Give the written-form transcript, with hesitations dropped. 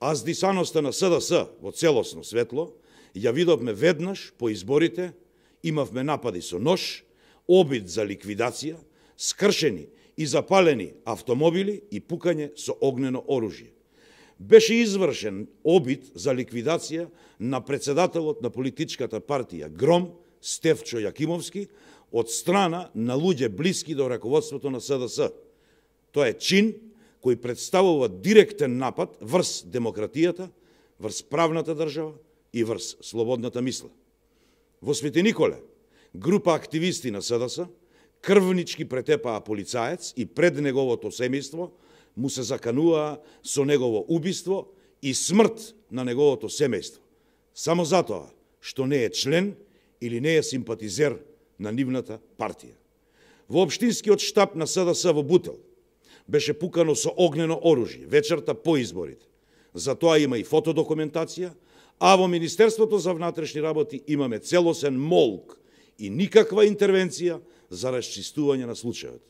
а здисаноста на СДС во целосно светло ја видовме веднаш по изборите, имавме напади со нож, обид за ликвидација, скршени и запалени автомобили и пукање со огнено оружје. Беше извршен обид за ликвидација на председателот на политичката партија Гром, Стефчо Јакимовски, од страна на луѓе блиски до раководството на СДС. Тоа е чин кој представува директен напад врз демократијата, врз правната држава и врз слободната мисла. Во Свети Николе, група активисти на СДС крвнички претепаа полицаец и пред неговото семејство му се закануваа со негово убиство и смрт на неговото семејство, само затоа што не е член или не е симпатизер на нивната партија. Во општинскиот штаб на СДС во Бутел беше пукано со огнено оружје вечерта по изборите. За тоа има и фотодокументација, а во Министерството за внатрешни работи имаме целосен молк и никаква интервенција за расчистување на случајот.